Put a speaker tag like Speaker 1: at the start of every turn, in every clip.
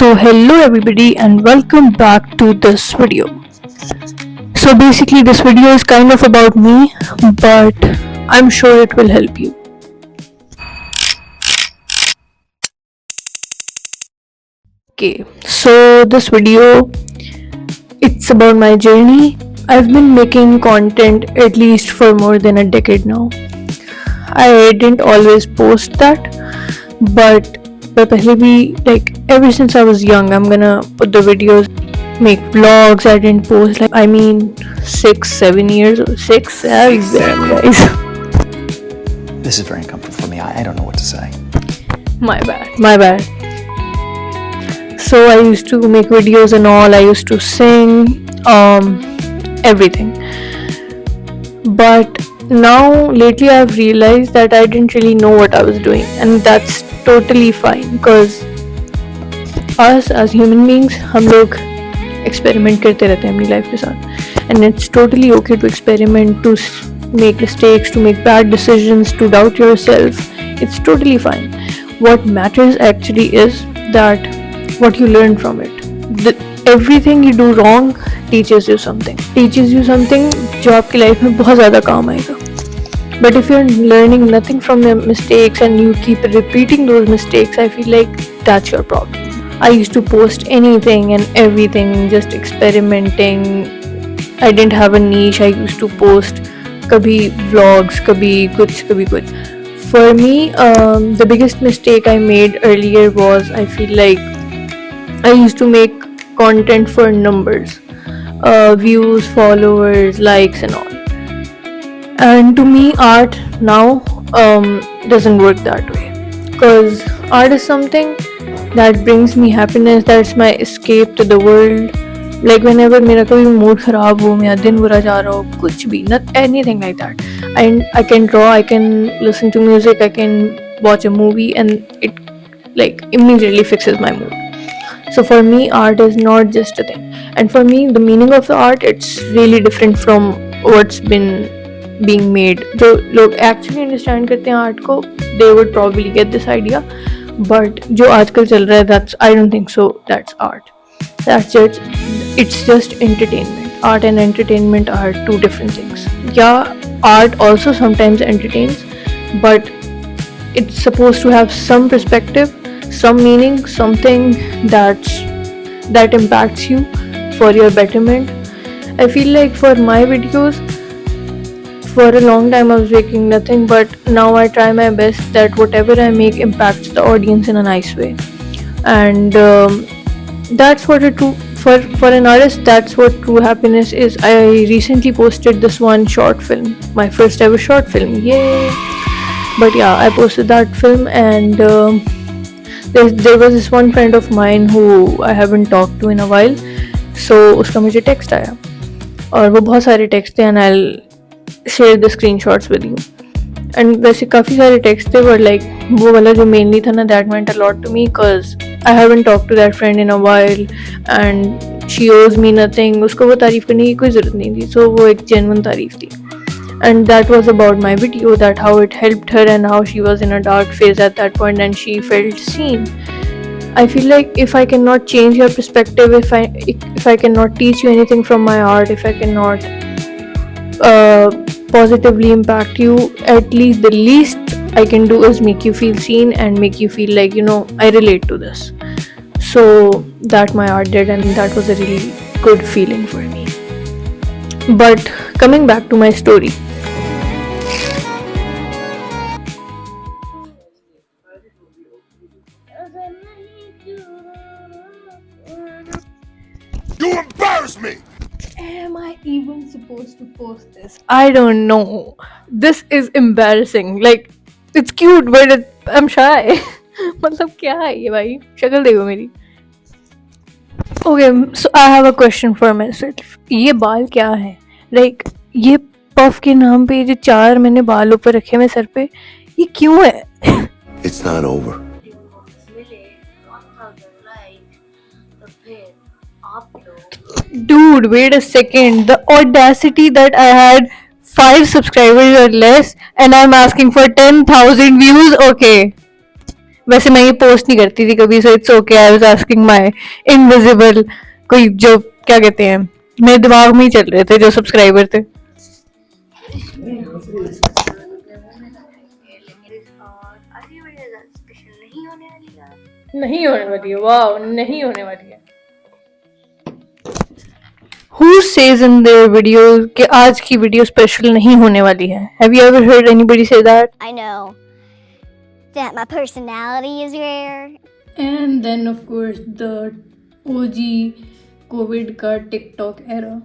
Speaker 1: Hello everybody and welcome back to this video. Basically this video is kind of about me, but I'm sure it will help you. Okay, so this video, it's about my journey. I've been making content at least for more than a decade now. I didn't always post that, but पहले भी, like, ever since I was young, I'm gonna put the videos, make vlogs. I didn't post, like, I mean 6-7 years, 6, guys.
Speaker 2: This is very uncomfortable for me. I don't know what to say.
Speaker 1: My bad. So I used to make videos and all. I used to sing, everything. But now lately I've realized that I didn't really know what I was doing, and that's totally fine, because us as human beings, हम लोग experiment करते रहते हैं अपनी life के साथ, and it's totally okay to experiment, to make mistakes, to make bad decisions, to doubt yourself. It's totally fine. What matters actually is that what you learn from it. Everything you do wrong teaches you something जो आपकी life में बहुत ज़्यादा काम आएगा. But if you're learning nothing from your mistakes and you keep repeating those mistakes, I feel like that's your problem. I used to post anything and everything, just experimenting. I didn't have a niche. I used to post कभी vlogs, कभी कुछ. For me, the biggest mistake I made earlier was, I feel like I used to make content for numbers, views, followers, likes and all. And to me, art now doesn't work that way, because art is something that brings me happiness. That's my escape to the world. Like whenever मेरा कभी mood खराब हो, मेरा दिन बुरा जा रहा हो, कुछ भी, not anything like that, and I can draw, I can listen to music, I can watch a movie, and it like immediately fixes my mood. So for me, art is not just a thing, and for me, the meaning of the art, it's really different from what's been being made. जो लोग actually understand करते हैं art को, they would probably get this idea, but जो आजकल चल रहा है, that's, I don't think so that's art. That's it. It's just entertainment. Art and entertainment are two different things. Yeah, art also sometimes entertains, but it's supposed to have some perspective, some meaning, something that impacts you for your betterment. I feel like for my videos, for a long time I was making nothing, but now I try my best that whatever I make impacts the audience in a nice way. And that's what for an artist, that's what true happiness is. I recently posted this one short film, my first ever short film. Yay! But yeah, I posted that film, and there was this one friend of mine who I haven't talked to in a while. So उसका मुझे text आया, और वो बहुत सारे text थे, and I'll share the screenshots with you. And वैसे काफ़ी सारे text थे, but like वो वाला जो mainly था ना, that meant a lot to me, because I haven't talked to that friend in a while and she owes me nothing. उसको वो तारीफ़ करने की कोई ज़रूरत नहीं थी, so वो एक genuine तारीफ़ थी. And that was about my video, that how it helped her and how she was in a dark phase at that point and she felt seen. I feel like if I cannot change your perspective, if I cannot teach you anything from my art, if I cannot positively impact you, at least the least I can do is make you feel seen and make you feel like, I relate to this. So that my art did, and that was a really good feeling for me. But coming back to my story,
Speaker 3: You embarrass me!
Speaker 1: am I even supposed to post this? I don't know. This is embarrassing. Like, it's cute, but I'm shy. मतलब क्या है ये भाई? शक्ल देखो मेरी. Okay, so I have a question for myself. ये बाल क्या है? Like, ये पफ के नाम पे जो 4 मैंने बाल ऊपर रखे हैं सर पे, ये क्यों है?
Speaker 3: It's not over.
Speaker 1: Dude, wait a second. The audacity that I had 5 subscribers or less, and I'm asking for 10,000 views. Okay, वैसे मैं ये पोस्ट नहीं करती थी कभी, so it's okay. I was asking my invisible, कोई जो क्या कहते हैं, मेरे दिमाग में ही चल रहे थे जो सब्सक्राइबर थे। नहीं होने वाली है, वाह, नहीं होने वाली है। Who says in their video कि आज की वीडियो स्पेशल नहीं होने वाली है? Have you ever heard anybody say that?
Speaker 4: I know that my personality is rare.
Speaker 1: And then of course the OG COVID का TikTok era.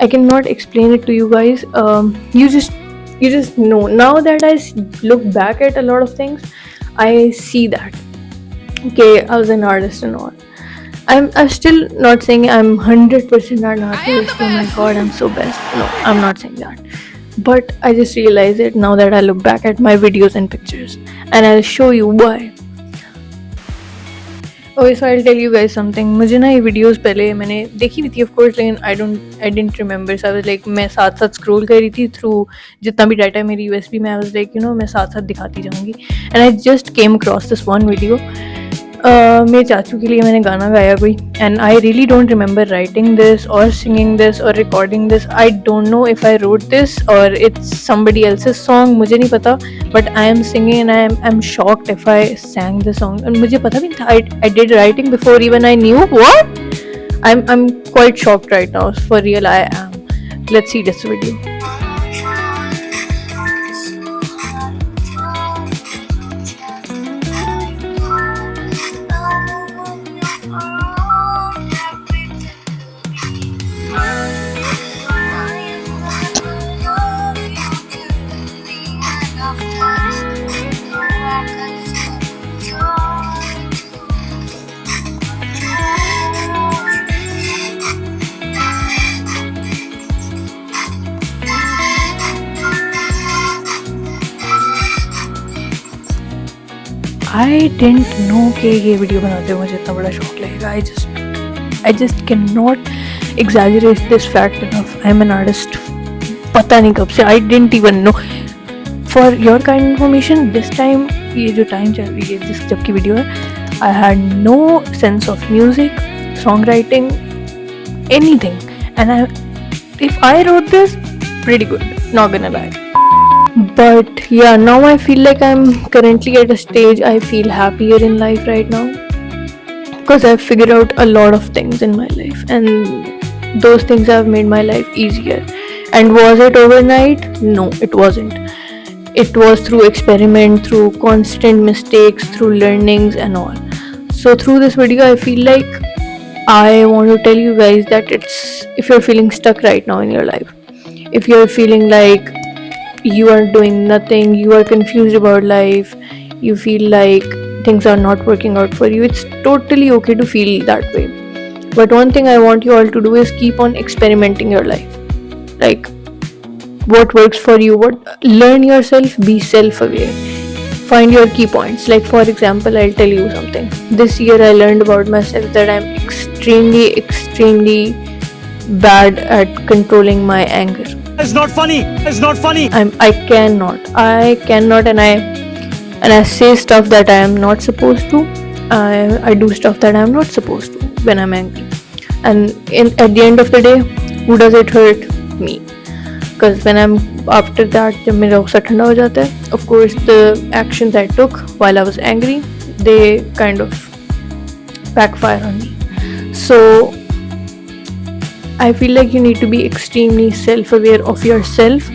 Speaker 1: I cannot explain it to you guys. You just know. Now that I look back at a lot of things, I see that. Okay, I was an artist and all. I'm still not saying I'm 100% an artist. Oh my god, I'm so best. No, I'm not saying that. But I just realize it now that I look back at my videos and pictures, and I'll show you why. Okay, so I tell you guys something. मुझे ना ये videos पहले मैंने देखी भी थी of course, लेकिन I didn't remember. So I was like, मैं साथ साथ स्क्रॉल कर रही थी थ्रू जितना भी डाटा है मेरी यूएसबी में। आई वाज लाइक, मैं साथ साथ दिखाती जाऊँगी। And I just came across this one video. मेरे चाचू के लिए मैंने गाना गाया कोई, and I really don't remember writing this और सिंगिंग दिस और recording this. I don't know if I wrote this और इट्स समबडी एल्सेस सॉन्ग, मुझे नहीं पता। But I am singing and I am shocked if I sang the song. And मुझे पता भी नहीं था, I did writing before even I knew what. I am quite shocked right now, for real I am. Let's see this video. I didn't know कि ये video बनाते हुए मुझे इतना बड़ा शौक लगेगा। I just cannot exaggerate this fact enough. I'm an artist. पता नहीं कब से, I didn't even know. For your kind information, this time ये जो टाइम चल रही है जिस जब की वीडियो है, I had no sense of music, songwriting, anything. And if I wrote this, pretty good, not gonna lie. But yeah, now I feel like I'm currently at a stage I feel happier in life right now, because I've figured out a lot of things in my life, and those things have made my life easier. And was it overnight? No, it wasn't. It was through experiment, through constant mistakes, through learnings and all. So through this video I feel like I want to tell you guys that if you're feeling stuck right now in your life, if you're feeling like you are doing nothing, you are confused about life, you feel like things are not working out for you, it's totally okay to feel that way. But one thing I want you all to do is keep on experimenting your life. Like, what works for you, learn yourself, be self-aware, find your key points. Like for example, I'll tell you something. This year I learned about myself that I'm extremely bad at controlling my anger.
Speaker 2: It's not funny. It's not funny.
Speaker 1: I cannot, and I say stuff that I am not supposed to. I do stuff that I am not supposed to when I'm angry. And at the end of the day, who does it hurt? Me. Because when I'm after that, जब मेरा गुस्सा ठंडा हो जाता है, of course the actions I took while I was angry, they kind of backfire on me. So I feel like you need to be extremely self-aware of yourself.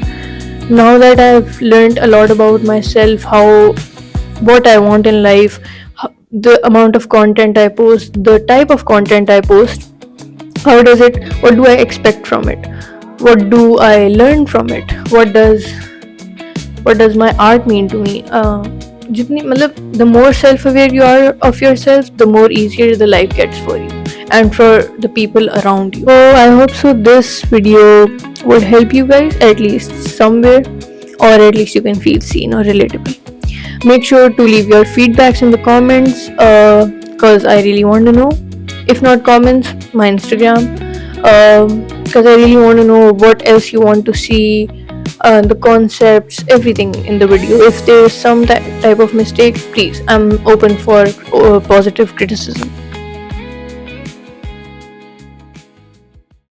Speaker 1: Now that I've learned a lot about myself, what I want in life, the amount of content I post, the type of content I post, what do I expect from it? What do I learn from it? What does my art mean to me? The more self-aware you are of yourself, the more easier the life gets for you and for the people around you. So I hope so this video would help you guys at least somewhere. or at least you can feel seen or relatable. Make sure to leave your feedbacks in the comments because I really want to know. If not comments, my Instagram, because I really want to know what else you want to see, the concepts, everything in the video. If there is some type of mistake, please, I'm open for positive criticism.